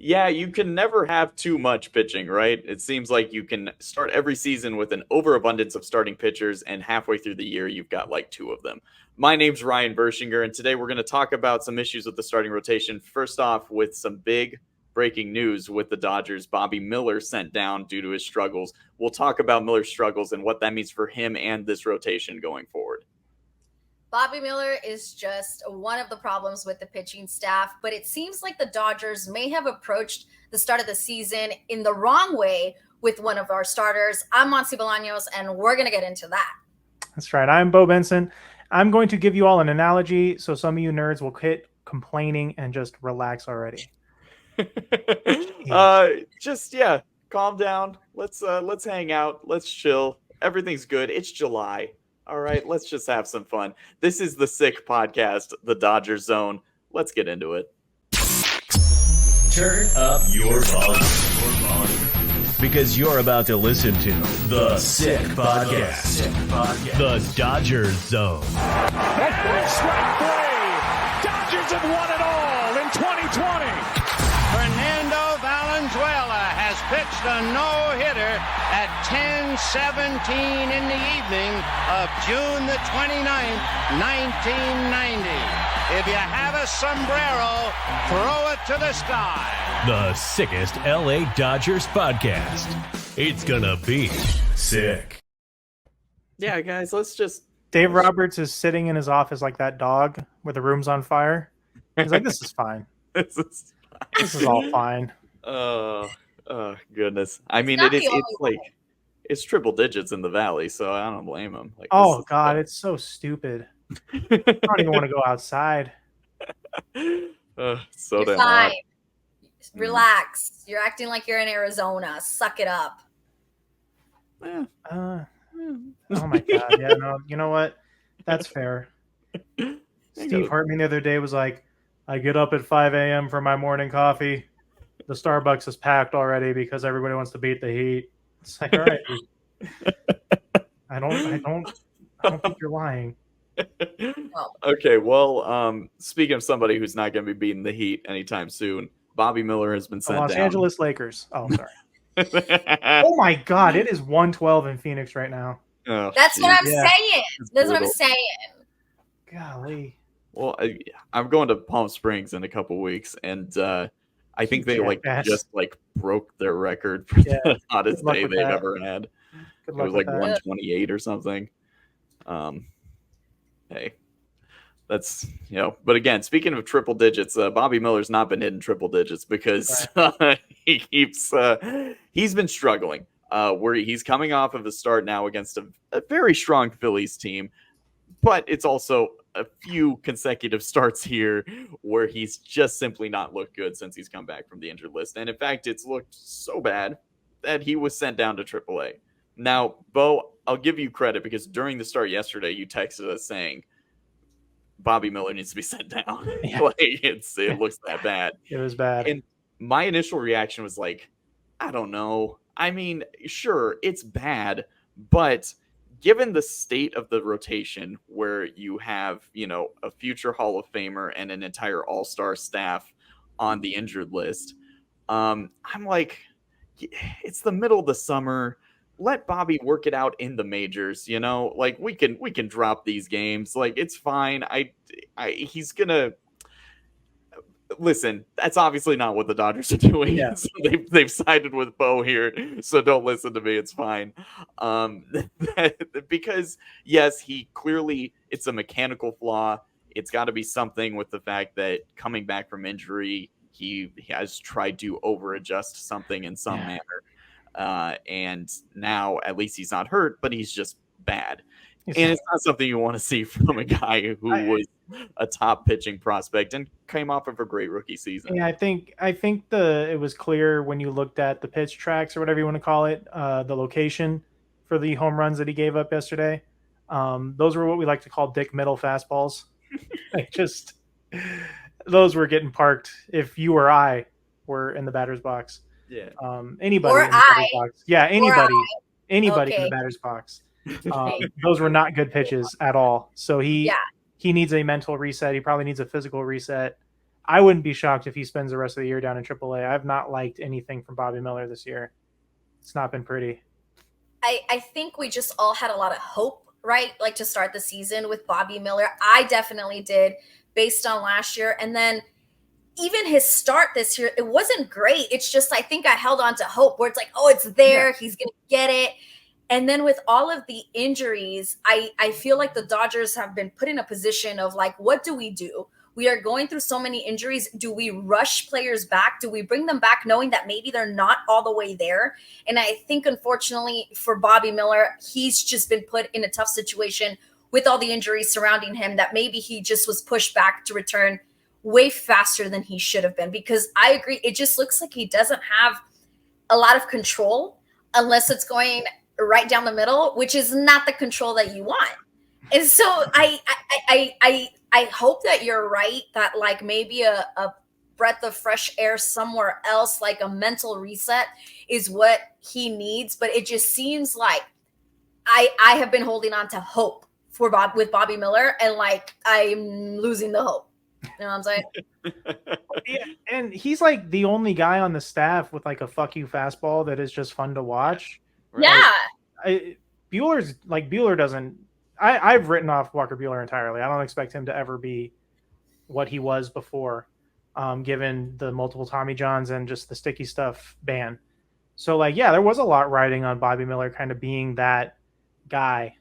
Yeah, you can never have too much pitching, right? It seems like you can start every season with an overabundance of starting pitchers, and halfway through the year, you've got like two of them. My name's Ryan Bershinger, and today we're going to talk about some issues with the starting rotation. First off, with some big breaking news with the Dodgers. Bobby Miller sent down due to his struggles. We'll talk about Miller's struggles and what that means for him and this rotation going forward. Bobby Miller is just one of the problems with the pitching staff, but it seems like the Dodgers may have approached the start of the season in the wrong way with one of our starters. I'm Monse and we're going to get into that. That's right. I'm Beau Benson. I'm going to give you all an analogy so some of you nerds will quit complaining and just relax already. Calm down. Let's hang out. Let's chill. Everything's good. It's July. All right, let's just have some fun. This is the Sick Podcast, the Dodgers Zone. Let's get into it. Turn up your volume. Because you're about to listen to the Sick Podcast. The Dodgers Zone. At first, strike three. Dodgers have won it all in 2020. Fernando Valenzuela has pitched a no-hitter at 10:17 in the evening of June the 29th, 1990. If you have a sombrero, throw it to the sky. The sickest LA Dodgers podcast. It's gonna be sick. Yeah, guys, let's just... Dave Roberts is sitting in his office like that dog where the room's on fire. He's like, this is fine. This is all fine. Oh, goodness. I mean, it's triple digits in the Valley, so I don't blame him. Like, oh, God, it's so stupid. I don't even want to go outside. So you're damn fine. hot. Relax. You're acting like you're in Arizona. Suck it up. Oh, my God. Yeah, no, you know what? That's fair. Steve Hartman the other day was like, I get up at 5 a.m. for my morning coffee. The Starbucks is packed already because everybody wants to beat the heat. It's like, all right. I don't think you're lying. Okay, well, speaking of somebody who's not going to be beating the heat anytime soon, Bobby Miller has been sent down. Los Angeles Lakers. Oh, sorry. Oh, my God. It is 112 in Phoenix right now. Oh, That's what I'm saying. That's what I'm saying. Golly. Well, I'm going to Palm Springs in a couple weeks, and I think they just broke their record for the hottest day they've ever had. It was like 128 or something. Hey, that's But again, speaking of triple digits, Bobby Miller's not been hitting triple digits because he's been struggling. Where he's coming off of a start now against a very strong Phillies team, but it's also a few consecutive starts here where he's just simply not looked good since he's come back from the injured list. And in fact, it's looked so bad that he was sent down to AAA. Now, Beau, I'll give you credit because during the start yesterday, you texted us saying Bobby Miller needs to be sent down. Yeah. It looks that bad. It was bad. And my initial reaction was like, I don't know. I mean, sure, it's bad, but given the state of the rotation where you have, a future Hall of Famer and an entire all-star staff on the injured list, I'm like, it's the middle of the summer. Let Bobby work it out in the majors, like we can drop these games. Like, it's fine. He's gonna listen. That's obviously not what the Dodgers are doing. Yeah. So they've sided with Beau here, so don't listen to me. It's fine. Because yes, it's a mechanical flaw. It's got to be something with the fact that coming back from injury, he has tried to over-adjust something in some manner. And now at least he's not hurt, but he's just bad. And it's not something you want to see from a guy who was a top pitching prospect and came off of a great rookie season. Yeah, I think it was clear when you looked at the pitch tracks or whatever you want to call it, the location for the home runs that he gave up yesterday. Those were what we like to call dick middle fastballs. Those were getting parked if you or I were in the batter's box. Yeah. Anybody or in the batter's box. Yeah, anybody in the batter's box. Those were not good pitches at all. So he needs a mental reset. He probably needs a physical reset. I wouldn't be shocked if he spends the rest of the year down in AAA. I've not liked anything from Bobby Miller this year. It's not been pretty. I think we just all had a lot of hope, right? Like to start the season with Bobby Miller. I definitely did based on last year. And then even his start this year, it wasn't great. It's just, I think I held on to hope where it's like, oh, it's there. Yeah. He's going to get it. And then with all of the injuries, I feel like the Dodgers have been put in a position of like, what do we do? We are going through so many injuries. Do we rush players back? Do we bring them back knowing that maybe they're not all the way there? And I think, unfortunately, for Bobby Miller, he's just been put in a tough situation with all the injuries surrounding him that maybe he just was pushed back to return way faster than he should have been. Because I agree, it just looks like he doesn't have a lot of control unless it's going right down the middle, which is not the control that you want. And so I hope that you're right, that like maybe a breath of fresh air somewhere else, like a mental reset is what he needs. But it just seems like I have been holding on to hope for with Bobby Miller, and like I'm losing the hope. You know what I'm saying? Yeah, and he's like the only guy on the staff with like a fuck you fastball that is just fun to watch. Yeah. Buehler doesn't. I've written off Walker Buehler entirely. I don't expect him to ever be what he was before, given the multiple Tommy Johns and just the sticky stuff ban. So, like, yeah, there was a lot riding on Bobby Miller kind of being that guy,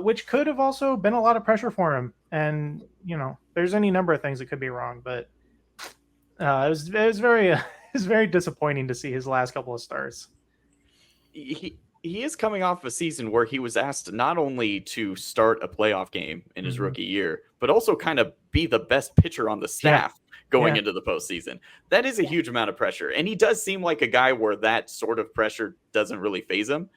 which could have also been a lot of pressure for him. And, you know, there's any number of things that could be wrong, but it was very it was very disappointing to see his last couple of starts. He is coming off a season where he was asked not only to start a playoff game in his rookie year, but also kind of be the best pitcher on the staff going into the postseason. That is a huge amount of pressure. And he does seem like a guy where that sort of pressure doesn't really faze him.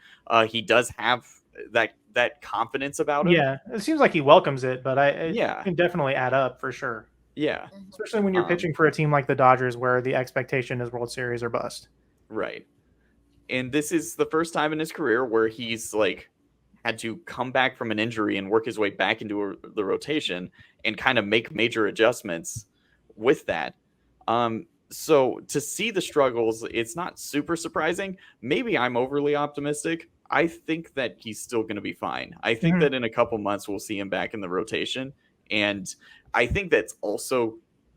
He does have that confidence about him. Yeah, it seems like he welcomes it, but it can definitely add up for sure. Yeah. Especially when you're pitching for a team like the Dodgers where the expectation is World Series or bust. Right. And this is the first time in his career where he's like had to come back from an injury and work his way back into the rotation and kind of make major adjustments with that. So to see the struggles, it's not super surprising. Maybe I'm overly optimistic. I think that he's still going to be fine. I think that in a couple months we'll see him back in the rotation. And I think that's also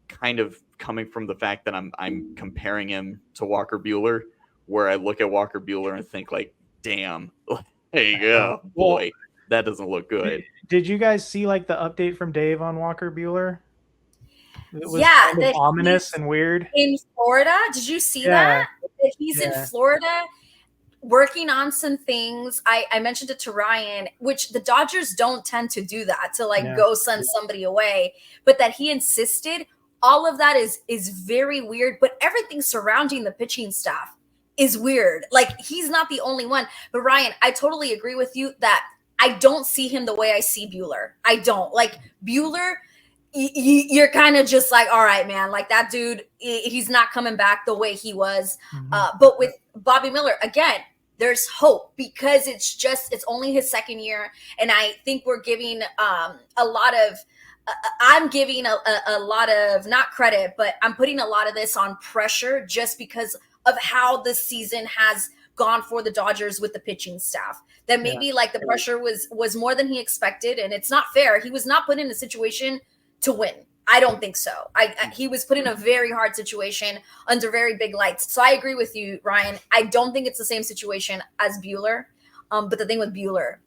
kind of coming from the fact that I'm comparing him to Walker Buehler, where I look at Walker Buehler and think like, damn, hey, yeah, boy, that doesn't look good. Did you guys see like the update from Dave on Walker Buehler? It was kind of ominous and weird. In Florida, did you see that? He's in Florida working on some things. I mentioned it to Ryan, which the Dodgers don't tend to do that, to like go send somebody away, but that he insisted. All of that is very weird, but everything surrounding the pitching staff is weird. Like, he's not the only one. But Ryan, I totally agree with you that I don't see him the way I see Buehler. I don't. Like, Buehler, you're kind of just like, all right, man, like that dude, he's not coming back the way he was. But with Bobby Miller, again, there's hope because it's only his second year. And I think we're giving a lot of, I'm giving a lot of, not credit, but I'm putting a lot of this on pressure just because of how this season has gone for the Dodgers with the pitching staff. That maybe like the pressure was more than he expected, and it's not fair. He was not put in a situation to win. I don't think so. He was put in a very hard situation under very big lights. So I agree with you, Ryan. I don't think it's the same situation as Buehler. But the thing with Buehler,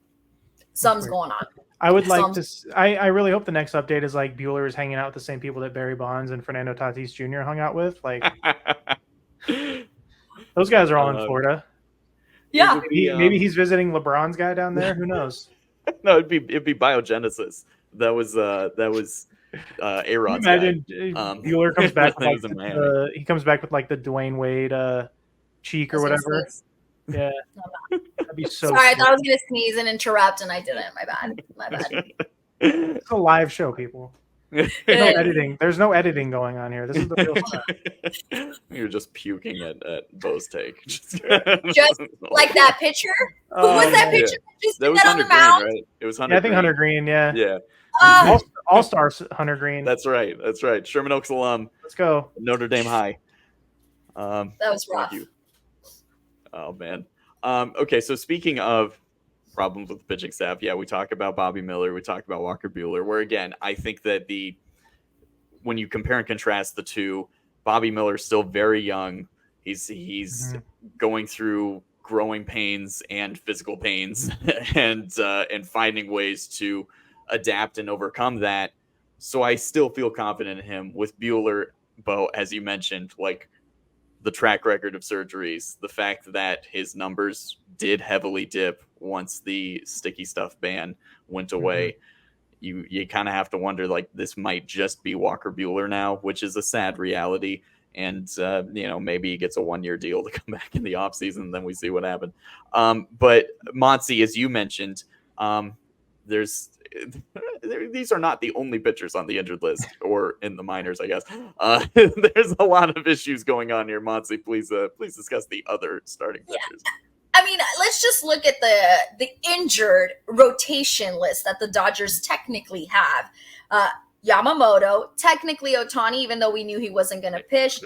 something's going on. I would like to. I really hope the next update is like Buehler is hanging out with the same people that Barry Bonds and Fernando Tatis Jr. hung out with. Like those guys are all in Florida. Yeah, maybe he's visiting LeBron's guy down there. Who knows? No, it'd be biogenesis. That was A-Rod's imagine guy. Buehler comes back with he comes back with like the Dwayne Wade cheek or whatever. Yeah, that'd be so. Sorry, I thought I was gonna sneeze and interrupt, and I didn't. My bad. It's a live show, people. No editing. There's no editing going on here. This is the real stuff. You're just puking at Beau's take. Just like that pitcher. Who was that pitcher? Yeah. That was Hunter Green, right? It was Hunter. Yeah, I think Green. Hunter Green. Yeah. Yeah. All-star Hunter Green. That's right. Sherman Oaks alum. Let's go. Notre Dame High. That was rough. Thank you. Oh man. Okay, so speaking of problems with the pitching staff, yeah, we talk about Bobby Miller, we talk about Walker Buehler, where again, I think that when you compare and contrast the two, Bobby Miller is still very young. He's going through growing pains and physical pains and finding ways to adapt and overcome that. So I still feel confident in him. With Buehler, Beau, as you mentioned, like the track record of surgeries, the fact that his numbers did heavily dip once the sticky stuff ban went away. You kind of have to wonder, like, this might just be Walker Buehler now, which is a sad reality. And, maybe he gets a 1-year deal to come back in the offseason, and then we see what happened. But Monse, as you mentioned, these are not the only pitchers on the injured list or in the minors, I guess. There's a lot of issues going on here. Monse, please discuss the other starting pitchers. I mean, let's just look at the injured rotation list that the Dodgers technically have. Yamamoto, technically Ohtani, even though we knew he wasn't going to pitch.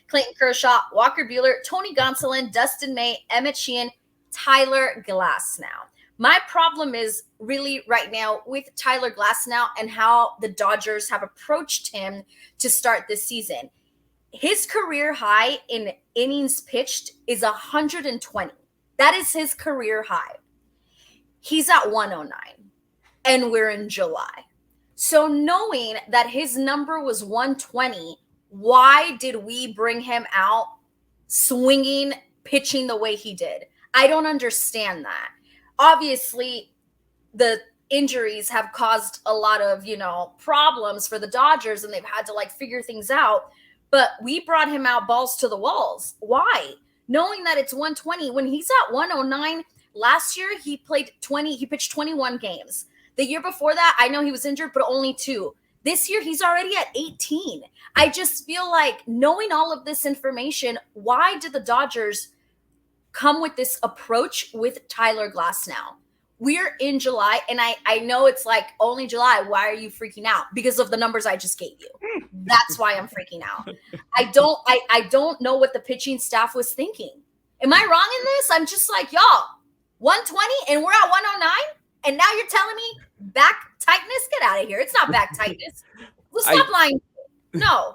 Clayton Kershaw, Walker Buehler, Tony Gonsolin, Dustin May, Emmett Sheehan, Tyler Glasnow. My problem is really right now with Tyler Glasnow and how the Dodgers have approached him to start this season. His career high in innings pitched is 120. That is his career high. He's at 109, and we're in July. So knowing that his number was 120, why did we bring him out swinging, pitching the way he did? I don't understand that. Obviously, the injuries have caused a lot of, problems for the Dodgers, and they've had to figure things out. But we brought him out balls to the walls. Why? Knowing that it's 120, when he's at 109, last year he pitched 21 games. The year before that, I know he was injured, but only 2. This year, he's already at 18. I just feel like, knowing all of this information, why did the Dodgers come with this approach with Tyler Glasnow? We're in July, and I know it's only July. Why are you freaking out? Because of the numbers I just gave you. That's why I'm freaking out. I don't know what the pitching staff was thinking. Am I wrong in this? I'm just y'all, 120 and we're at 109, and now you're telling me back tightness? Get out of here. It's not back tightness. Well, stop lying. No.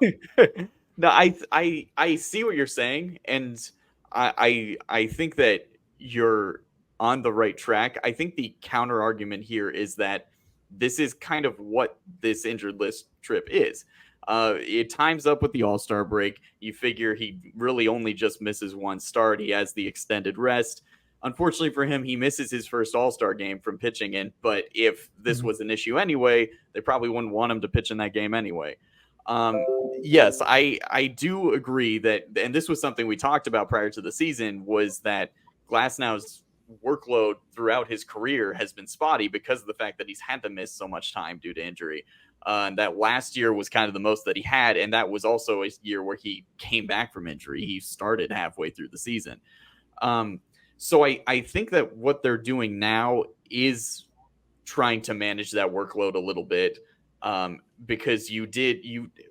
No, I see what you're saying, and I think that you're on the right track. I think the counter argument here is that this is kind of what this injured list trip is. It times up with the All-Star break. You figure he really only just misses one start. He has the extended rest. Unfortunately for him, he misses his first All-Star game from pitching in. But if this was an issue anyway, they probably wouldn't want him to pitch in that game anyway. Yes, I do agree that, and this was something we talked about prior to the season, was that Glasnow's workload throughout his career has been spotty because of the fact that he's had to miss so much time due to injury. And that last year was kind of the most that he had, and that was also a year where he came back from injury. He started halfway through the season. So I think that what they're doing now is trying to manage that workload a little bit. Because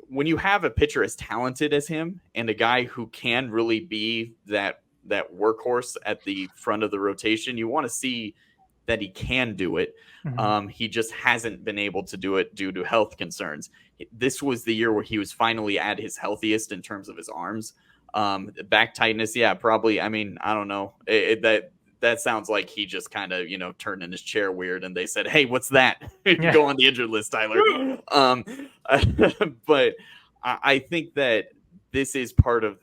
when you have a pitcher as talented as him and a guy who can really be that workhorse at the front of the rotation, you want to see that he can do it. He just hasn't been able to do it due to health concerns. This was the year where he was finally at his healthiest in terms of his arms. Back tightness, yeah, probably. I mean, I don't know. That sounds like he just kind of, turned in his chair weird, and they said, "Hey, what's that? Go on the injured list, Tyler." But I think that this is part of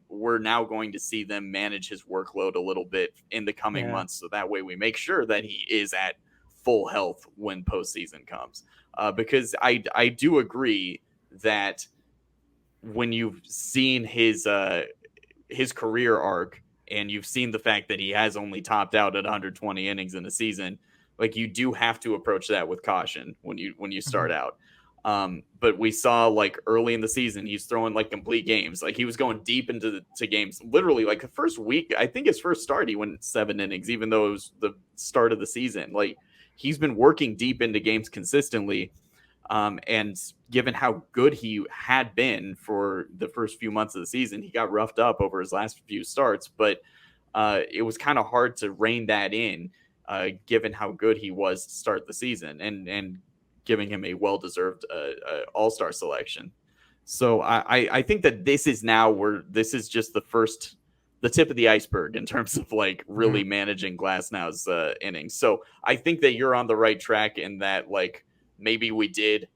we're now going to see them manage his workload a little bit in the coming months, so that way we make sure that he is at full health when postseason comes. Because I do agree that when you've seen his career arc, and you've seen the fact that he has only topped out at 120 innings in a season, you do have to approach that with caution when you start out. But we saw like early in the season, he's throwing like complete games. Like he was going deep into games. Literally, like the first week, I think his first start, he went 7 innings, even though it was the start of the season. Like he's been working deep into games consistently. And given how good he had been for the first few months of the season, he got roughed up over his last few starts. But it was kind of hard to rein that in, given how good he was to start the season, and giving him a well-deserved all-star selection. So I think that this is just the tip of the iceberg in terms of like really managing Glasnow's innings. So I think that you're on the right track in that, like, maybe we did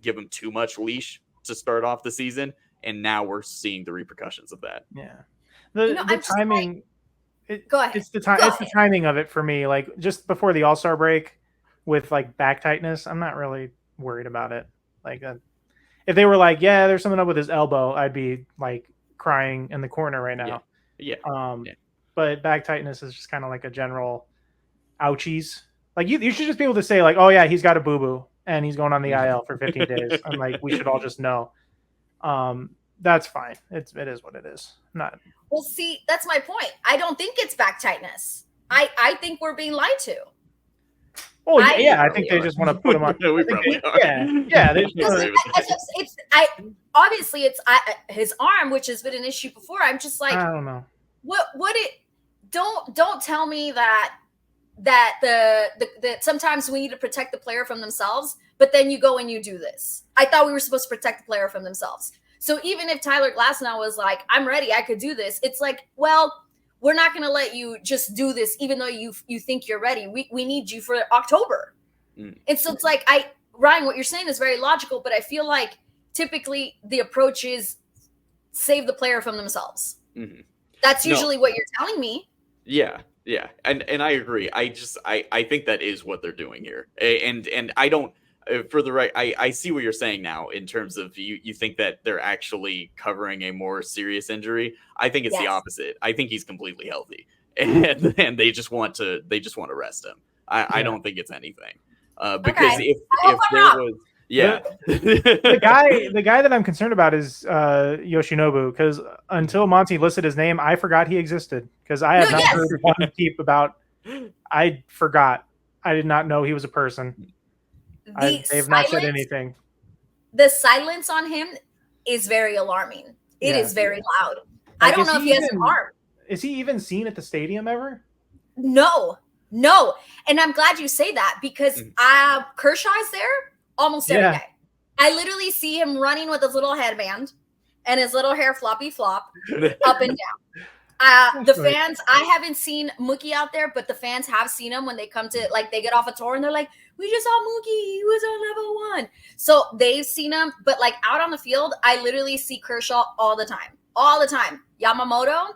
give him too much leash to start off the season, and now we're seeing the repercussions of that. Yeah. The timing, go ahead. It's the timing of it for me. Like just before the All-Star break, with like back tightness, I'm not really worried about it. Like if they were like, yeah, there's something up with his elbow, I'd be like crying in the corner right now. Yeah. But back tightness is just kind of like a general ouchies. Like you should just be able to say like, oh yeah, he's got a boo-boo and he's going on the IL for 15 days. And like, we should all just know. That's fine. It is what it is. Well, see, that's my point. I don't think it's back tightness. I think we're being lied to. Oh yeah, I think they just want to put him on. We probably are. Yeah. Obviously it's his arm, which has been an issue before. I'm just like, I don't know. Don't tell me that sometimes we need to protect the player from themselves, but then you go and you do this. I thought we were supposed to protect the player from themselves. So even if Tyler Glasnow was like, I'm ready, I could do this, it's like, well, we're not going to let you just do this, even though you think you're ready. We need you for October. And so it's like, Ryan, what you're saying is very logical, but I feel like typically the approach is save the player from themselves. Mm-hmm. That's usually what you're telling me. Yeah. Yeah. And I agree. I think that is what they're doing here. And I don't, for the right, I see what you're saying now in terms of you think that they're actually covering a more serious injury. I think it's the opposite. I think he's completely healthy, and they just want to rest him. I don't think it's anything, because if there was, the guy that I'm concerned about is Yoshinobu, because until Monty listed his name, I forgot he existed, because I have not heard one peep about. I forgot. I did not know he was a person. They've not said anything. The silence on him is very alarming. It is very loud. Like, I don't know if he has an arm. Is he even seen at the stadium ever? No. And I'm glad you say that, because Kershaw's there almost every day. I literally see him running with his little headband and his little hair floppy flop up and down. The fans, I haven't seen Mookie out there, but the fans have seen him when they come to, like, they get off a tour and they're like, we just saw Mookie, he was on level 1. So they've seen him, but like out on the field, I literally see Kershaw all the time. Yamamoto,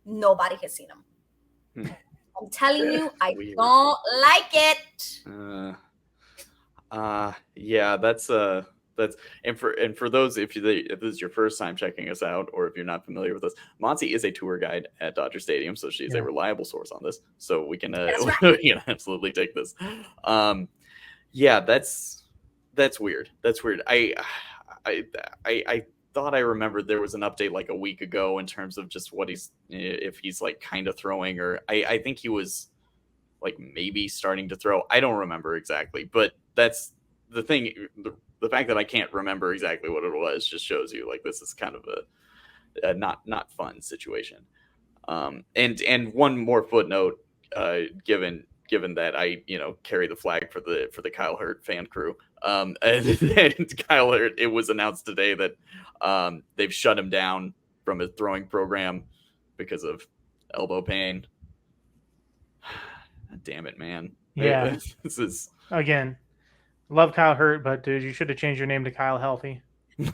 nobody has seen him. I'm telling you, I don't like it. Yeah, that's and for those, if this is your first time checking us out, or if you're not familiar with us, Monse is a tour guide at Dodger Stadium, so she's a reliable source on this. So we can we can absolutely take this. Yeah, that's weird. That's weird. I thought I remembered there was an update like a week ago in terms of just what if he's like kind of throwing, or I think he was like maybe starting to throw. I don't remember exactly, but that's the thing. The fact that I can't remember exactly what it was just shows you like this is kind of a not fun situation. And one more footnote, given that I carry the flag for the Kyle Hurt fan crew. And Kyle Hurt, it was announced today that they've shut him down from his throwing program because of elbow pain. Damn it, man. Yeah. This is again. Love Kyle Hurt, but dude, you should have changed your name to Kyle Healthy. You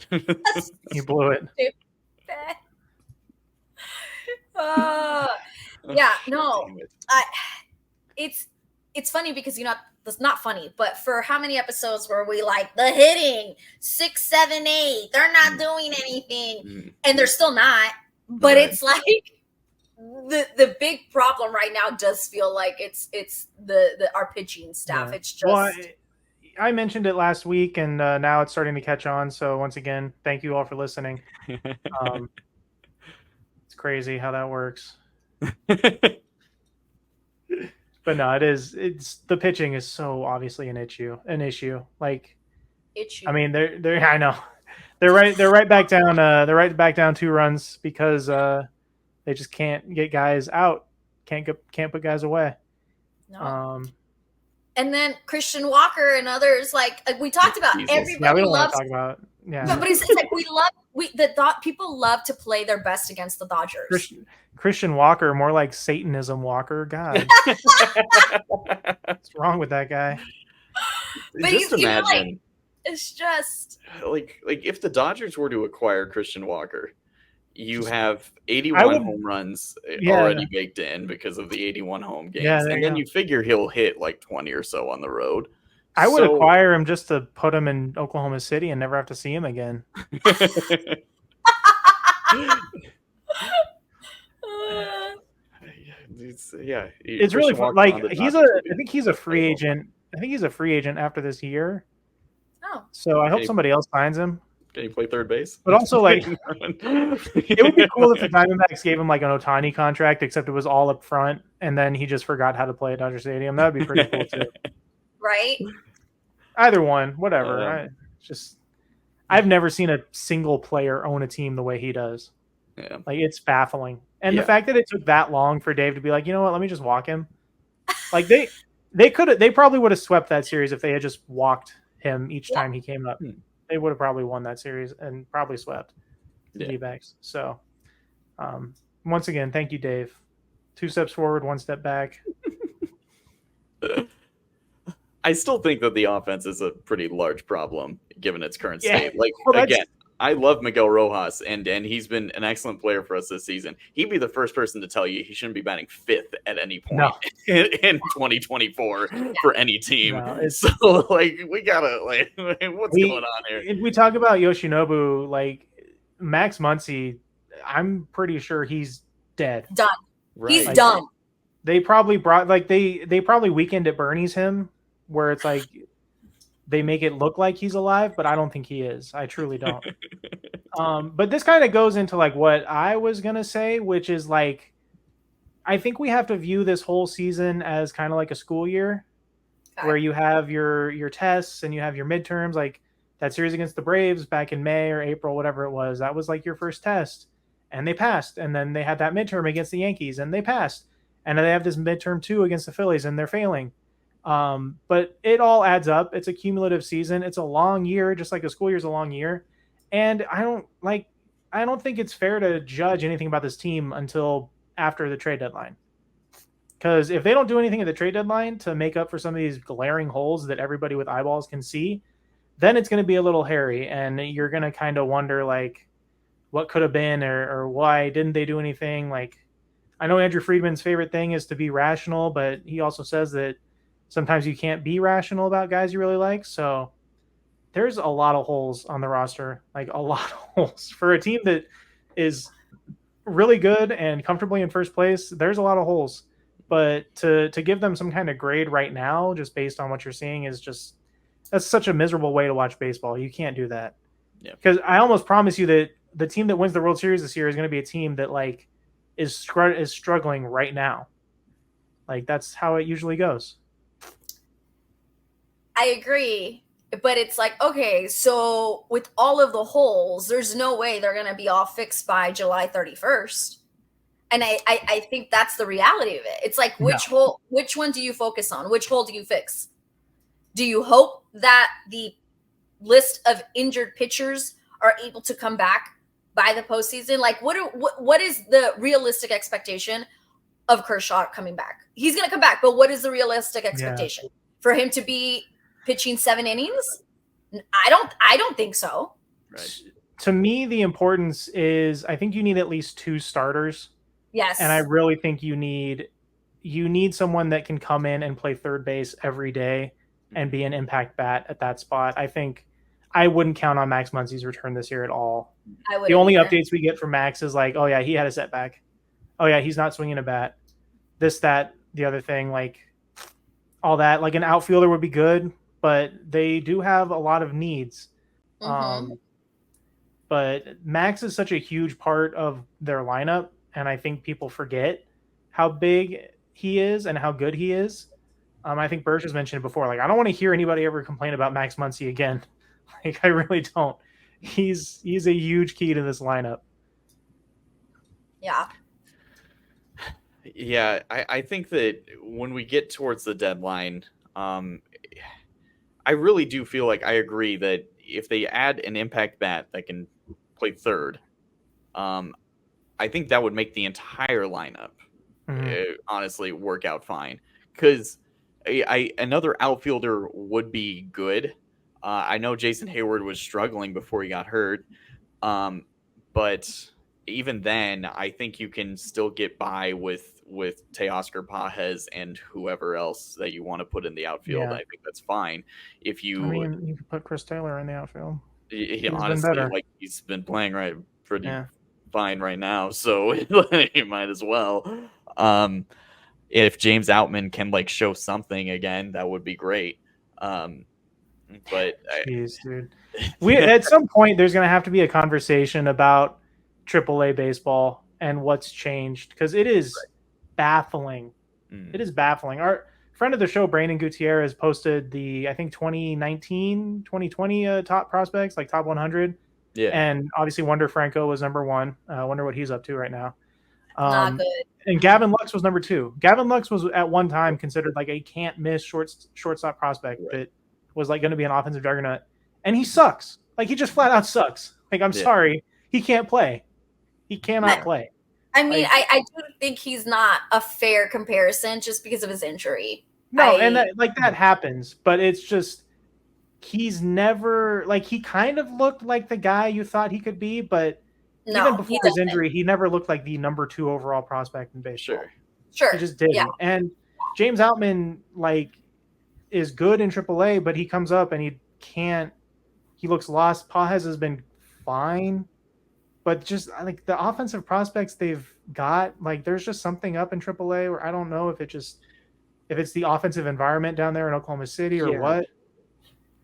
blew it. Yeah, no. It's funny because it's not funny, but for how many episodes were we like the hitting 6, 7, 8? They're not doing anything, and they're still not. But it's like the big problem right now does feel like it's our pitching staff. It's just. Well, I mentioned it last week, and now it's starting to catch on. So once again, thank you all for listening. It's crazy how that works. But no, it's the pitching is so obviously an issue. Like, Issue. I mean, they're I know they're right back down. They're right back down 2 runs because they just can't get guys out. Can't put guys away. No. And then Christian Walker and others, like we talked about, everybody loves. Talk about. Yeah, no, but it's like people love to play their best against the Dodgers. Christian Walker, more like Satanism Walker. God, what's wrong with that guy? But just imagine. It's just like if the Dodgers were to acquire Christian Walker, you have 81 home runs already baked in because of the 81 home games, and then you figure he'll hit like 20 or so on the road. I would acquire him just to put him in Oklahoma City and never have to see him again. It's really fun. Like I think he's a free agent. I think he's a free agent after this year. Oh, so I hope somebody else signs him. Can he play third base? But also, like, it would be cool if the Diamondbacks gave him like an Ohtani contract, except it was all up front, and then he just forgot how to play at Dodger Stadium. That would be pretty cool too. Right? Either one, whatever. I've never seen a single player own a team the way he does. Yeah, like it's baffling. And the fact that it took that long for Dave to be like, you know what, let me just walk him. Like they probably would have swept that series if they had just walked him each time he came up. They would have probably won that series and probably swept the D-backs. So, once again, thank you, Dave. 2 steps forward, 1 step back. I still think that the offense is a pretty large problem given its current state. Like, again, I love Miguel Rojas, and he's been an excellent player for us this season. He'd be the first person to tell you he shouldn't be batting 5th at any point in 2024 for any team. No, so, like, we gotta what's going on here? If we talk about Yoshinobu, like Max Muncy, I'm pretty sure he's dead. Done. Right. He's done. They probably brought they probably Weekend at Bernie's him, where it's like they make it look like he's alive, but I don't think he is. I truly don't. But this kind of goes into like what I was going to say, which is like, I think we have to view this whole season as kind of like a school year where you have your tests and you have your midterms. Like that series against the Braves back in May or April, whatever it was, that was like your first test and they passed. And then they had that midterm against the Yankees and they passed. And then they have this midterm too against the Phillies and they're failing. But it all adds up. It's a cumulative season. It's a long year, just like a school year is a long year. And I don't think it's fair to judge anything about this team until after the trade deadline. Because if they don't do anything at the trade deadline to make up for some of these glaring holes that everybody with eyeballs can see, then it's going to be a little hairy. And you're going to kind of wonder, like, what could have been or why didn't they do anything? Like, I know Andrew Friedman's favorite thing is to be rational, but he also says that sometimes you can't be rational about guys you really like. So there's a lot of holes on the roster, like a lot of holes for a team that is really good and comfortably in first place. There's a lot of holes, but to give them some kind of grade right now, just based on what you're seeing is that's such a miserable way to watch baseball. You can't do that. Yeah. Because I almost promise you that the team that wins the World Series this year is going to be a team that like is struggling right now. Like that's how it usually goes. I agree, but it's like, okay, so with all of the holes, there's no way they're going to be all fixed by July 31st. And I think that's the reality of it. It's like, which one do you focus on? Which hole do you fix? Do you hope that the list of injured pitchers are able to come back by the postseason? Like, what is the realistic expectation of Kershaw coming back? He's going to come back, but what is the realistic expectation for him to be pitching 7 innings? I don't think so. Right. To me, the importance is I think you need at least 2 starters. Yes. And I really think you need someone that can come in and play third base every day and be an impact bat at that spot. I think I wouldn't count on Max Muncy's return this year at all. The only updates we get from Max is like, oh yeah, he had a setback. Oh yeah, he's not swinging a bat. This, that, the other thing, like all that. Like an outfielder would be good. but they do have a lot of needs. Mm-hmm. But Max is such a huge part of their lineup, and I think people forget how big he is and how good he is. I think Birch has mentioned it before. Like, I don't want to hear anybody ever complain about Max Muncy again. Like, I really don't. He's a huge key to this lineup. Yeah. Yeah, I think that when we get towards the deadline, I really do feel like I agree that if they add an impact bat that can play third, I think that would make the entire lineup honestly work out fine. Because another outfielder would be good. I know Jason Hayward was struggling before he got hurt, but even then, I think you can still get by with Teoscar Pages and whoever else that you want to put in the outfield. Yeah. I think that's fine. If you, I mean, you could put Chris Taylor in the outfield. he honestly, like, he's been playing pretty fine right now, so you might as well. If James Outman can like show something again, that would be great. But jeez, dude, we at some point there's gonna have to be a conversation about AAA baseball and what's changed, because it is baffling. It is baffling. Our friend of the show, Brandon Gutierrez, posted the, I think, 2019, 2020 top prospects, like top 100. Yeah. And obviously Wander Franco was number one. I wonder what he's up to right now. Not good. And Gavin Lux was number 2. Gavin Lux was at one time considered like a can't miss shortstop prospect that was like going to be an offensive juggernaut. And he sucks. Like, he just flat out sucks. Like, I'm sorry. He can't play. He cannot play. I mean, I do think he's not a fair comparison just because of his injury. No, and that happens, but it's just he's never, like, he kind of looked like the guy you thought he could be, but even before his injury, he never looked like the number 2 overall prospect in baseball. Sure. He just didn't. Yeah. And James Outman, like, is good in AAA, but he comes up and he looks lost. Pages has been fine. But just like the offensive prospects they've got, like, there's just something up in AAA where I don't know if it's the offensive environment down there in Oklahoma City or what.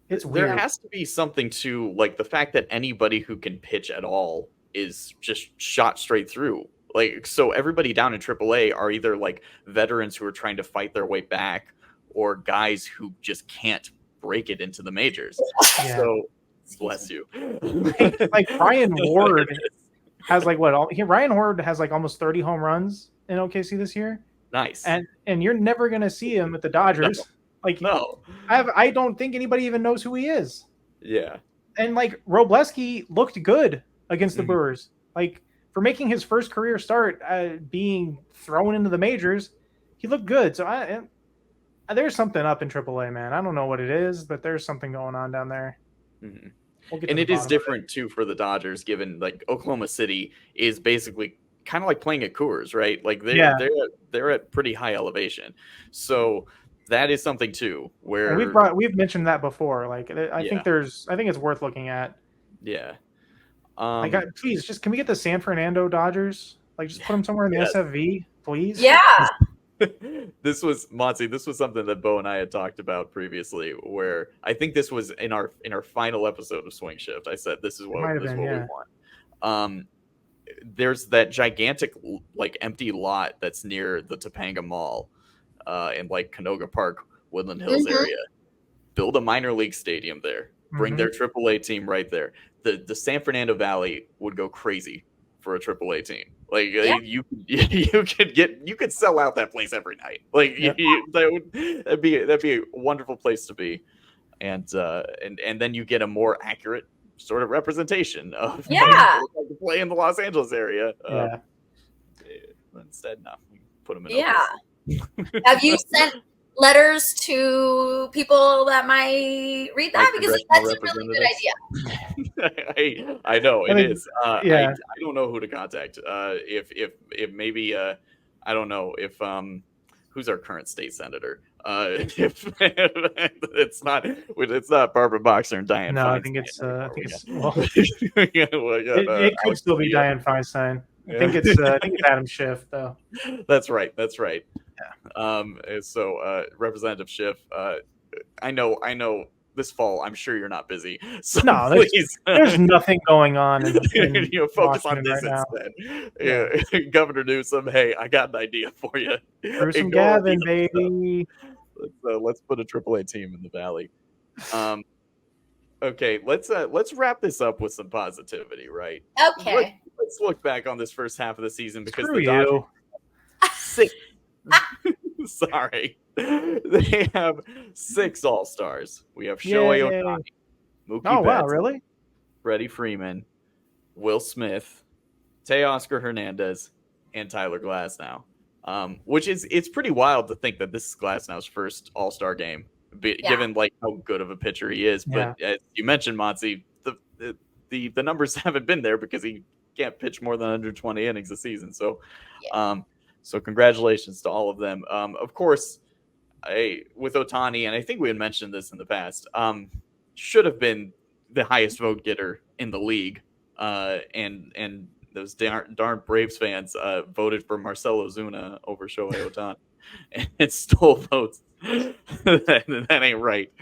It's weird. There has to be something to, like, the fact that anybody who can pitch at all is just shot straight through. Like, so everybody down in AAA are either like veterans who are trying to fight their way back, or guys who just can't break it into the majors. Yeah. So bless you. Like Ryan Ward has like Ryan Ward has like almost 30 home runs in OKC this year. Nice. And you're never gonna see him at the Dodgers. No. Like, no. I don't think anybody even knows who he is. Yeah. And like Robleski looked good against the Brewers. Like, for making his first career start being thrown into the majors, he looked good. So there's something up in AAA, man. I don't know what it is, but there's something going on down there. Mm-hmm. And it is different too for the Dodgers, given like Oklahoma City is basically kind of like playing at Coors, right? Like they're at pretty high elevation, so that is something too. Where we've mentioned that before. Like, I think it's worth looking at. Yeah. Please, just can we get the San Fernando Dodgers? Like, just put them somewhere in the SFV, please. Yeah. This was something that Beau and I had talked about previously, where I think this was in our final episode of Swing Shift. I said this is what we want. There's that gigantic like empty lot that's near the Topanga Mall in like Canoga Park, Woodland Hills area. Build a minor league stadium there. Bring their AAA team right there. The San Fernando Valley would go crazy for a AAA team. Like, you could sell out that place every night. Like, that'd be a wonderful place to be, and then you get a more accurate sort of representation of to play in the Los Angeles area. Instead, no, we put them in. Have you sent letters to people that might read that? Because that's a really good idea. I know it is. I don't know who to contact. If maybe I don't know if who's our current state senator. If it's not Barbara Boxer and Dianne. No, Feinstein. It could still be Dianne Feinstein. I think it's Adam Schiff though. That's right. Yeah. So Representative Schiff, I know. This fall, I'm sure you're not busy. So No, please, there's nothing going on in focus on Washington this right now. instead. Yeah. Governor Newsom, hey, I got an idea for you. Bruce and Ignore all the Gavin, other stuff. baby. Let's put a AAA team in the Valley. Okay, let's wrap this up with some positivity, right? Okay. Let's look back on this first half of the season because Screw the Dodgers you. six. Sorry, they have 6 All-Stars. We have Shohei Yay. Ohtani, Mookie Oh, wow, Betts, really? Freddie Freeman, Will Smith, Teoscar Hernandez, and Tyler Glasnow. Which it's pretty wild to think that this is Glasnow's first All-Star game, given like how good of a pitcher he is. But as you mentioned, Monse, the numbers haven't been there because he can't pitch more than 120 innings a season. So, so congratulations to all of them. Of course, with Ohtani, and I think we had mentioned this in the past, should have been the highest vote getter in the league. And those darn Braves fans voted for Marcell Ozuna over Shohei Ohtani. And it stole votes. that ain't right.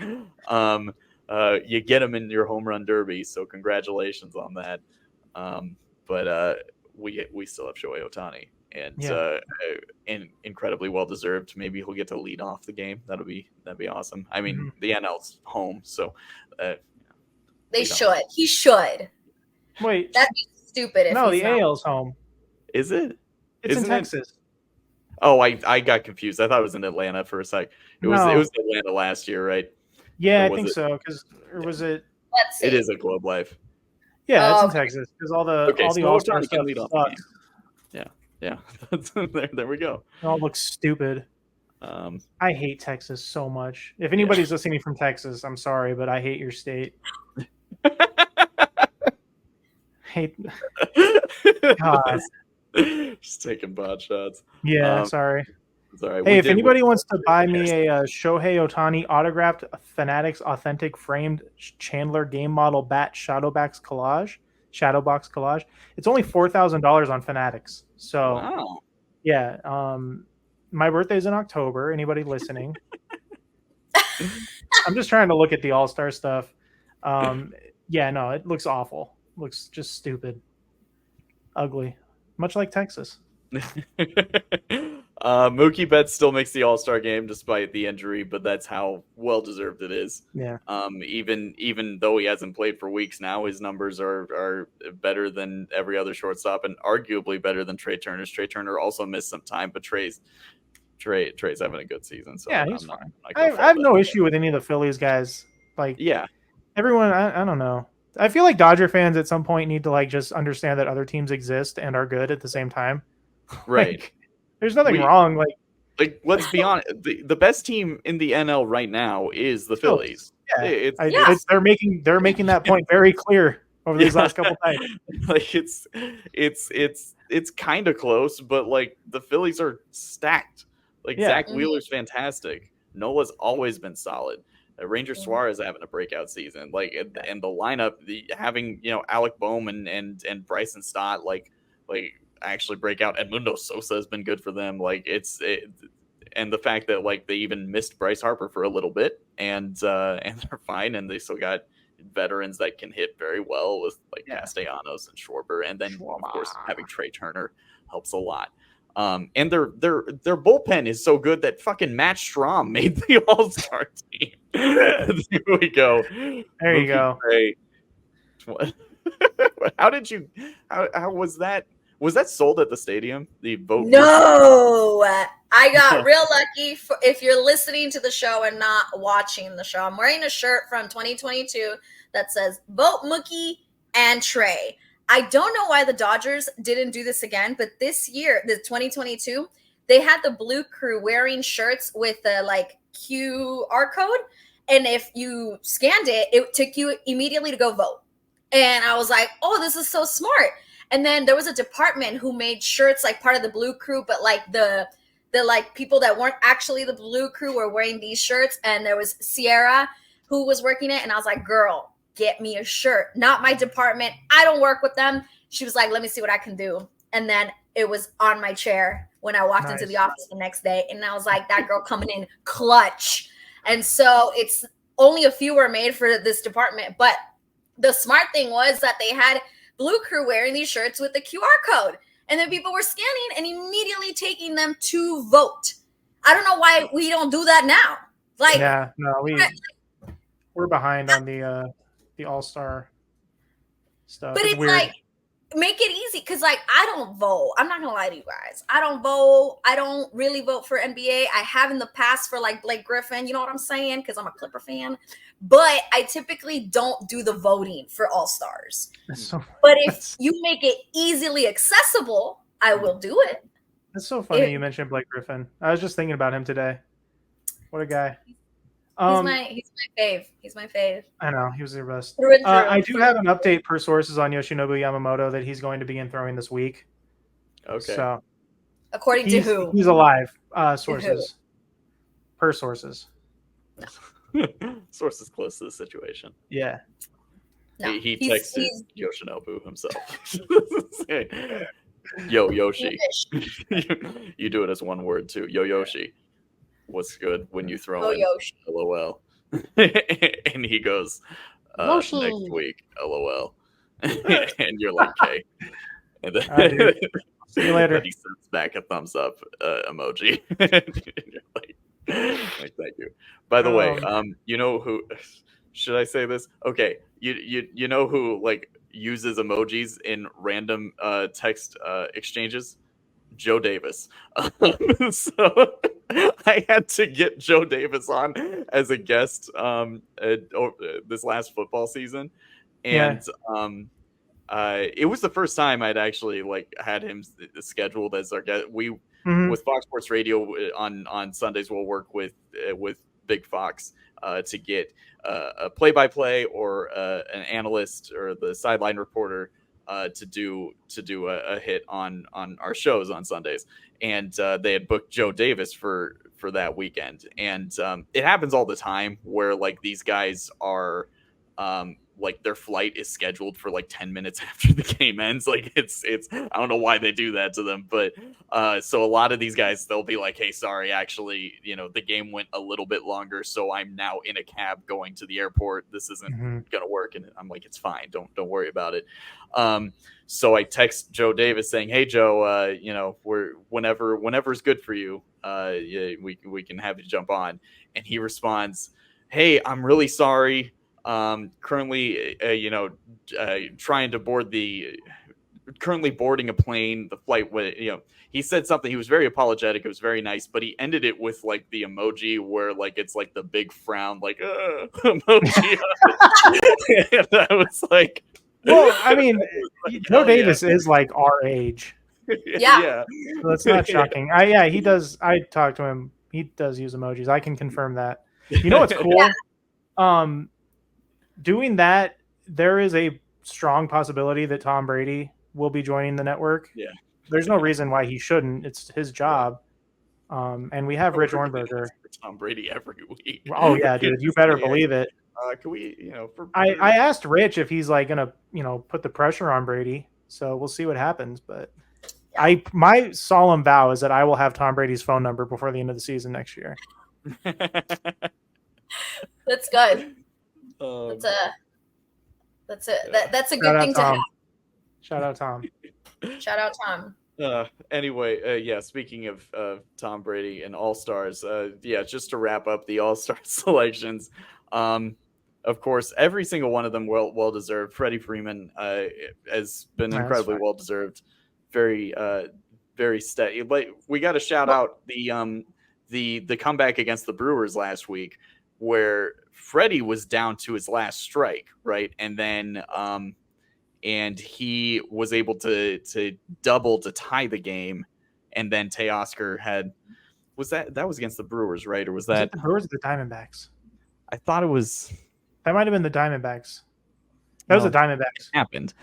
You get him in your home run derby, so congratulations on that. But we still have Shohei Ohtani, and incredibly well deserved. Maybe he'll get to lead off the game. That'd be awesome. I mean, the NL's home, so they should. He should. Wait, that'd be stupid. If no, he's the not. AL's home. Is it? It's in Texas. Oh, I got confused. I thought it was in Atlanta for a sec. It was Atlanta last year, right? Yeah, I think so. Or was it? Let's see. It is a Globe Life. Yeah, it's in Texas because all the All-Star stuff sucks. Yeah. there we go. It all looks stupid. I hate Texas so much. If anybody's listening from Texas, I'm sorry, but I hate your state. Hate. God. Just taking bot shots. Yeah, sorry. Sorry. Hey, if anybody wants to buy me a Shohei Ohtani autographed Fanatics Authentic framed Chandler game model bat Shadowbox collage, it's only $4,000 on Fanatics. So, wow. Yeah. My birthday's in October. Anybody listening? I'm just trying to look at the All-Star stuff. Yeah, no, it looks awful. Looks just stupid, ugly, much like Texas. Mookie Betts still makes the All-Star game despite the injury, but that's how well deserved it is. Yeah. Even though he hasn't played for weeks now, his numbers are better than every other shortstop and arguably better than Trey Turner's. Trey Turner also missed some time, but Trey's having a good season. So yeah, he's fine. I have no issue with any of the Phillies guys. Like, everyone. I don't know. I feel like Dodger fans at some point need to like just understand that other teams exist and are good at the same time. Right. Like, there's nothing wrong. Like let's be honest. The best team in the NL right now is the Phillies. Yeah. They're making that point very clear over these last couple times. Like it's kind of close, but like the Phillies are stacked. Like Zach Wheeler's fantastic. Nola's always been solid. Ranger Suarez having a breakout season, like, and the lineup, having Alec Boehm and Bryson Stott, like actually break out. Edmundo Sosa has been good for them. Like and the fact that like they even missed Bryce Harper for a little bit, and they're fine, and they still got veterans that can hit very well with like Castellanos and Schwarber, and then of course having Trey Turner helps a lot. And their bullpen is so good that fucking Matt Strahm made the All-Star team. There we go. There you go. How did you? How was that? Was that sold at the stadium? The vote? No, I got real lucky. If you're listening to the show and not watching the show, I'm wearing a shirt from 2022 that says "Vote Mookie and Trey." I don't know why the Dodgers didn't do this again, but this year, the 2022, they had the Blue Crew wearing shirts with the like QR code. And if you scanned it, it took you immediately to go vote. And I was like, oh, this is so smart. And then there was a department who made shirts like part of the Blue Crew, but like the like people that weren't actually the Blue Crew were wearing these shirts. And there was Sierra who was working it. And I was like, girl, get me a shirt. Not my department. I don't work with them. She was like, let me see what I can do. And then it was on my chair when I walked into the office the next day. And I was like, that girl coming in clutch. And so it's only a few were made for this department. But the smart thing was that they had Blue Crew wearing these shirts with the QR code. And then people were scanning and immediately taking them to vote. I don't know why we don't do that now. Like, yeah, no, we're behind on the All-Star stuff. But it's weird. like, make it easy, because like I don't vote. I'm not gonna lie to you guys. I don't vote. I don't really vote for NBA. I have in the past for like Blake Griffin. You know what I'm saying? Because I'm a Clipper fan. But I typically don't do the voting for All Stars. But if you make it easily accessible, I will do it. That's so funny you mentioned Blake Griffin. I was just thinking about him today. What a guy. He's my fave. He's my fave. I know. He was the best. Through and through. I do have an update per sources on Yoshinobu Yamamoto that he's going to begin throwing this week. Okay. So, according to who? He's alive. Sources. Per sources. Sources close to the situation. Yeah. No, he texted Yoshinobu himself. Yo, Yoshi. You do it as one word too. Yo, Yoshi. What's good when you throw in Yoshi. LOL? And he goes, next week, LOL. And you're like, okay. And then see you later. He sends back a thumbs up emoji. And you're like, thank you. By the way, you know who? Should I say this? Okay, you know who like uses emojis in random text exchanges? Joe Davis. So I had to get Joe Davis on as a guest this last football season, and it was the first time I'd actually like had him scheduled as our guest. We with Fox Sports Radio on Sundays we'll work with Big Fox to get a play-by-play or an analyst or the sideline reporter to do a hit on our shows on Sundays, and they had booked Joe Davis for that weekend, and it happens all the time where like these guys are like their flight is scheduled for like 10 minutes after the game ends. Like it's I don't know why they do that to them, but so a lot of these guys, they'll be like, hey, sorry, actually, you know, the game went a little bit longer, so I'm now in a cab going to the airport. This isn't gonna work. And I'm like, it's fine, don't worry about it. So I text Joe Davis saying, hey Joe, you know, whenever's good for you, yeah, we can have you jump on. And he responds, hey, I'm really sorry. Currently, trying to currently boarding a plane. The flight was, he said something. He was very apologetic. It was very nice, but he ended it with like the emoji where like it's like the big frown, like emoji. And I was like, well, I mean, Joe Davis is like our age. Yeah. So that's not shocking. He does. I talked to him. He does use emojis. I can confirm that. You know what's cool? Doing that, there is a strong possibility that Tom Brady will be joining the network. Yeah. There's no reason why he shouldn't. It's his job. And we have Rich Ornberger. Tom Brady every week. Oh yeah, dude, you better believe it. Can we, I asked Rich if he's like gonna, put the pressure on Brady. So we'll see what happens. But my solemn vow is that I will have Tom Brady's phone number before the end of the season next year. That's good. That's a good thing to have. Shout out Tom. Shout out Tom. Anyway, speaking of Tom Brady and All-Stars, just to wrap up the All-Star selections, of course, every single one of them well deserved. Freddie Freeman has been incredibly well deserved. Very very steady. But we got to shout out the comeback against the Brewers last week, where Freddie was down to his last strike, right? And then and he was able to double to tie the game, and then Teoscar was against the Brewers, right? Or was that the Brewers or the Diamondbacks? I thought it was. That might have been the Diamondbacks. That was the Diamondbacks. Happened.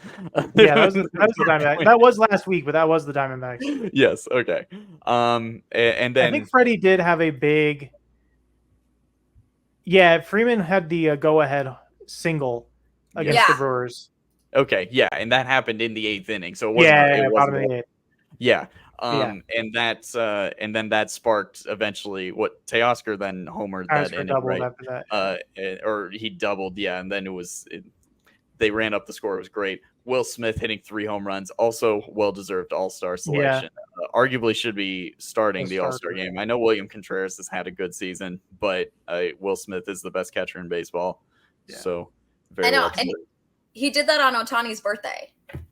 Yeah, that was the Diamondbacks. That was last week, but that was the Diamondbacks. Yes. Okay. And then I think Freddie did have a big. Yeah, Freeman had the go-ahead single against the Brewers. Okay, yeah, and that happened in the 8th inning, so it wasn't. Bottom of the 8th. Yeah, And then that sparked eventually what Teoscar then homered that inning, doubled right? after that. Or he doubled, yeah, and then they ran up the score. It was great. Will Smith hitting 3 home runs, also well-deserved All-Star selection. Arguably should be starting the All-Star game. I know William Contreras has had a good season, but Will Smith is the best catcher in baseball. Yeah. So very well and he did that on Ohtani's birthday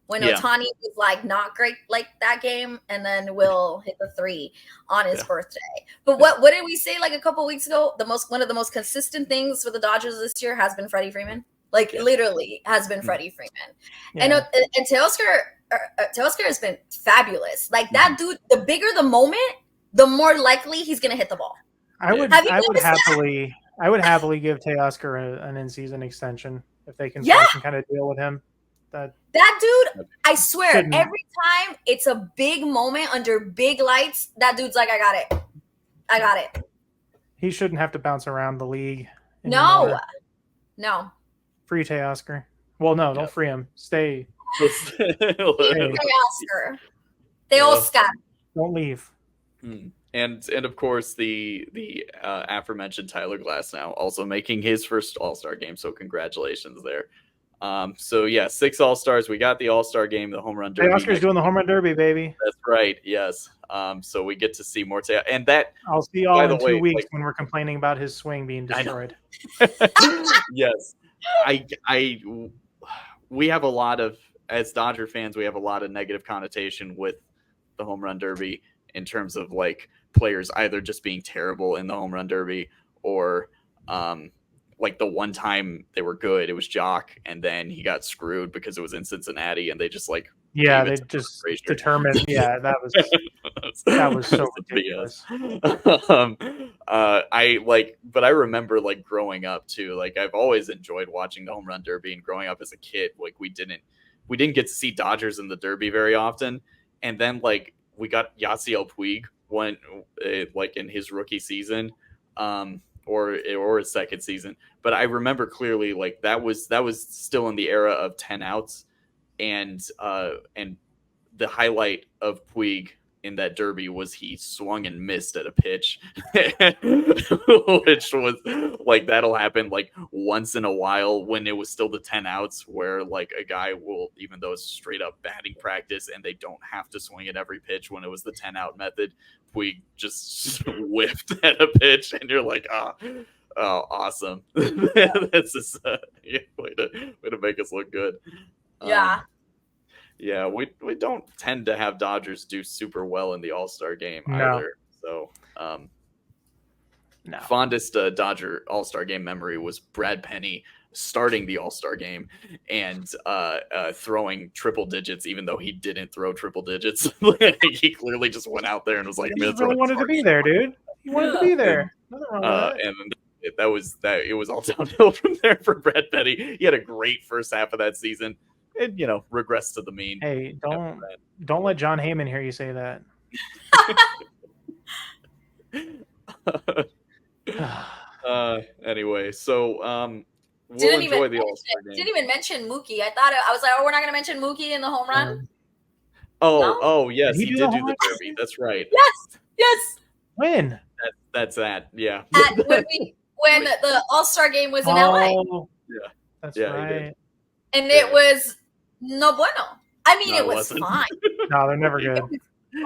when Ohtani was like not great like that game, and then Will hit the 3 on his birthday. But what did we say like a couple weeks ago? One of the most consistent things for the Dodgers this year has been Freddie Freeman. Like literally has been Freddie Freeman. Yeah. And Teoscar has been fabulous. Like that dude, the bigger the moment, the more likely he's gonna hit the ball. I would happily give Teoscar an in-season extension if they can find some kind of deal with him. That dude, I swear, every time it's a big moment under big lights, that dude's like, I got it. He shouldn't have to bounce around the league anymore. No. Free Teoscar. Well, no, don't free him. Stay. Teoscar. Teoscar. Don't leave. And of course the aforementioned Tyler Glasnow also making his first All-Star game. So congratulations there. So yeah, 6 All-Stars. We got the All-Star game, the home run derby. Teoscar's doing the home run derby, baby. That's right. Yes. So we get to see more. And that I'll see y'all in 2 weeks when we're complaining about his swing being destroyed. Yes. We have a lot of, as Dodger fans, we have a lot of negative connotation with the home run derby in terms of like players either just being terrible in the home run derby or like the one time they were good, it was Jock, and then he got screwed because it was in Cincinnati and they just like they just determined that was so ridiculous. But I remember like growing up too, like I've always enjoyed watching the home run derby, and growing up as a kid, like we didn't get to see Dodgers in the derby very often, and then like we got Yasiel Puig when like in his rookie season or his second season, but I remember clearly like that was still in the era of 10 outs. And the highlight of Puig in that derby was he swung and missed at a pitch, which was like, that'll happen like once in a while when it was still the 10 outs, where like a guy will, even though it's straight up batting practice and they don't have to swing at every pitch, when it was the 10 out method, Puig just whiffed at a pitch and you're like, oh, awesome. That's just way to make us look good. Yeah, we don't tend to have Dodgers do super well in the All-Star game either. So, fondest Dodger All-Star game memory was Brad Penny starting the All-Star game and throwing triple digits, even though he didn't throw triple digits. He clearly just went out there and was like, he really wanted to be there, dude. He wanted to be there. Nothing wrong with that. And it was all downhill from there for Brad Penny. He had a great first half of that season. And regress to the mean. Hey, don't let John Heyman hear you say that. Anyway, so we'll enjoy the All-Star game. Didn't even mention Mookie. I was like, we're not going to mention Mookie in the home run. Yes, he did do the derby. That's right. Yes. When? That's that. Yeah. When the All-Star game was in LA. Yeah. That's right. And it was no bueno. I mean, it was fine. No, they're never good. It was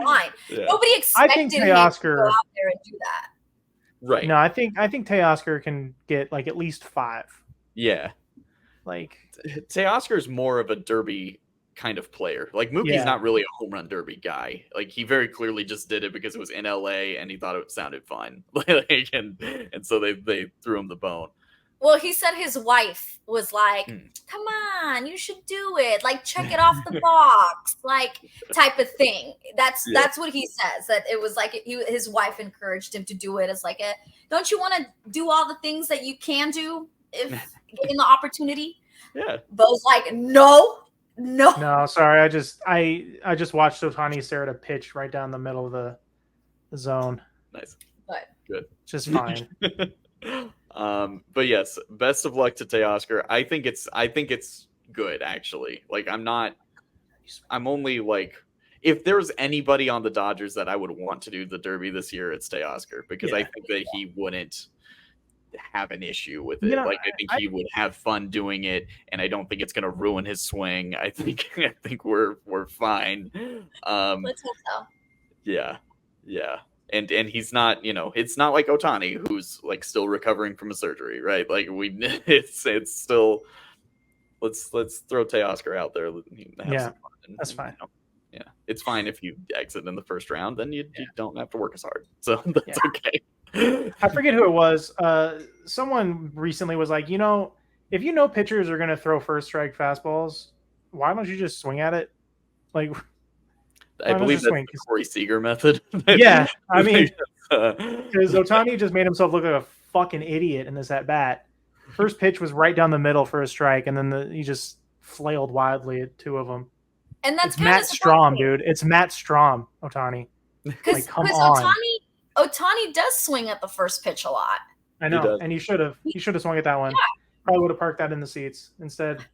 fine. Yeah. Nobody expected him to go out there and do that. Right. No, I think Teoscar can get like at least 5. Yeah. Like Teoscar's more of a derby kind of player. Like Mookie's not really a home run derby guy. Like he very clearly just did it because it was in LA and he thought it sounded fun. and so they threw him the bone. Well, he said his wife was like, come on, you should do it. Like, check it off the box, like type of thing. That's what he says, that it was like his wife encouraged him to do it. It's like, don't you want to do all the things that you can do if given the opportunity? Yeah. Beau's like, no. No, sorry. I just watched Ohtani stare at a pitch right down the middle of the zone. Nice. But good. Just fine. But yes, best of luck to Teoscar. I think it's good actually. Like I'm only like, if there was anybody on the Dodgers that I would want to do the Derby this year, it's Teoscar, because I think that he wouldn't have an issue with it. I think he would have fun doing it, and I don't think it's going to ruin his swing. I think we're fine. Let's hope so. Yeah. And he's not, it's not like Ohtani, who's like still recovering from a surgery, right? Like it's still. Let's throw Teoscar out there. That's fine. Yeah, it's fine if you exit in the first round. Then you don't have to work as hard. So that's okay. I forget who it was. Someone recently was like, if pitchers are going to throw first strike fastballs, why don't you just swing at it? Like, I believe that's the Corey Seager method. Yeah, I mean, because Ohtani just made himself look like a fucking idiot in this at bat. First pitch was right down the middle for a strike, and then he just flailed wildly at two of them. And that's Matt Strahm, dude. It's Matt Strahm, Ohtani. Because Ohtani does swing at the first pitch a lot. I know, and he should have. He should have swung at that one. Yeah. Probably would have parked that in the seats. Instead,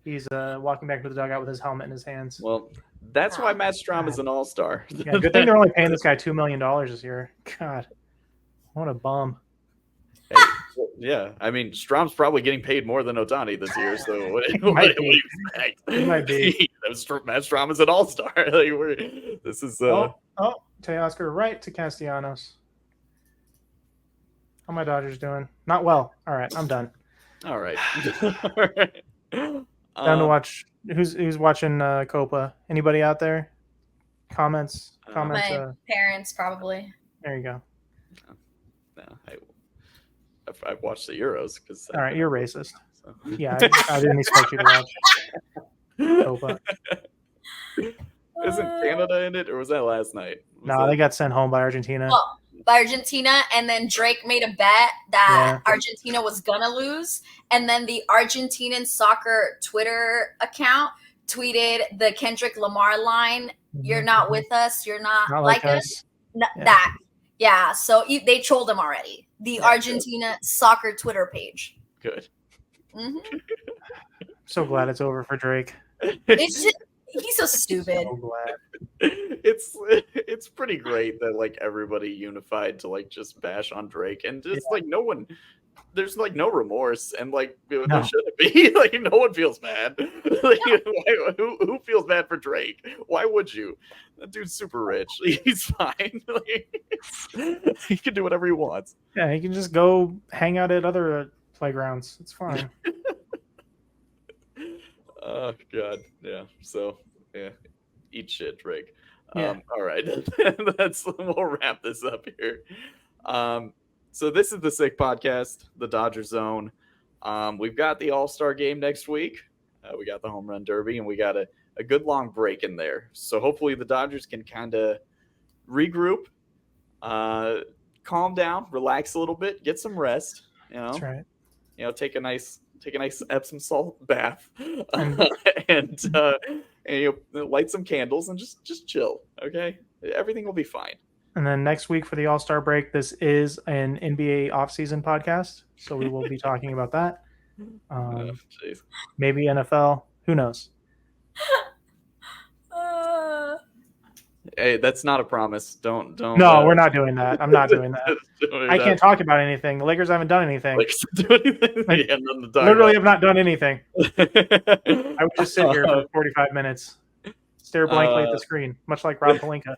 he's walking back to the dugout with his helmet in his hands. Well, that's why Matt Strahm is an all-star. Yeah, good thing they're only paying this guy $2 million this year. God, what a bum. Hey, yeah, I mean, Strahm's probably getting paid more than Ohtani this year, so what do you expect? He might be. Matt Strahm is an all-star. This is Teoscar right to Castellanos. How my Dodgers doing? Not well. All right, I'm done. All right. Down to watch. Who's watching Copa? Anybody out there? Comments. My parents probably. There you go. No, I've watched the Euros because. All right, you're racist. So. Yeah, I didn't expect you to watch Copa. Isn't Canada in it, or was that last night? They got sent home by Argentina. Well, by Argentina, and then Drake made a bet that Argentina was gonna lose, and then the Argentinian soccer Twitter account tweeted the Kendrick Lamar line, "You're not with us, you're not like us." That. Yeah, so they trolled him already. The Argentina soccer Twitter page. Good. Mm-hmm. So glad it's over for Drake. It's just, he's so stupid. So glad. It's pretty great that like everybody unified to like just bash on Drake, and just like no one, there's like no remorse, and like there shouldn't be. Like no one feels bad. Like, who feels bad for Drake? Why would you? That dude's super rich. He's fine. He can do whatever he wants. Yeah, he can just go hang out at other playgrounds. It's fine. Oh God, yeah. So eat shit, Drake. Yeah. All right, we'll wrap this up here. So this is the Sick Podcast, the Dodger Zone. We've got the All-Star Game next week. We got the Home Run Derby, and we got a good long break in there. So hopefully the Dodgers can kind of regroup, calm down, relax a little bit, get some rest. That's right. Take a nice Epsom salt bath, and light some candles and just chill. Okay, everything will be fine. And then next week for the All-Star break, this is an NBA offseason podcast, so we will be talking about that. Maybe NFL. Who knows? Hey, that's not a promise. Don't. No, we're not doing that. I'm not doing that. I can't talk about anything. The Lakers haven't done anything. Literally have not done anything. I would just sit here for 45 minutes, stare blankly at the screen, much like Rob Pelinka.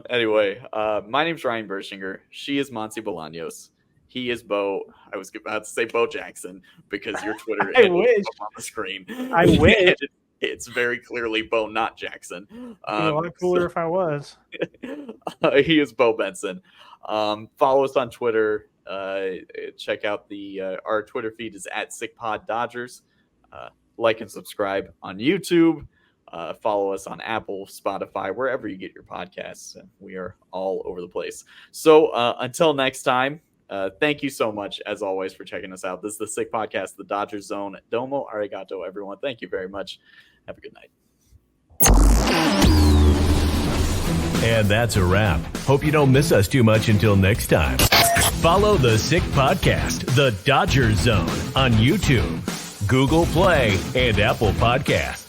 Anyway, my name's Ryan Bershinger. She is Monse Bolaños. He is Beau. I was about to say Bo Jackson because your Twitter I wish. on the screen. I wish. It's very clearly Bo, not Jackson. A lot cooler if I was. He is Bo Benson. Follow us on Twitter. Check out our Twitter feed is @SickPodDodgers. Like and subscribe on YouTube. Follow us on Apple, Spotify, wherever you get your podcasts. We are all over the place. So until next time, thank you so much, as always, for checking us out. This is the Sick Podcast, the Dodger Zone. Domo arigato, everyone. Thank you very much. Have a good night. And that's a wrap. Hope you don't miss us too much until next time. Follow the Sick Podcast, the Dodger Zone, on YouTube, Google Play, and Apple Podcasts.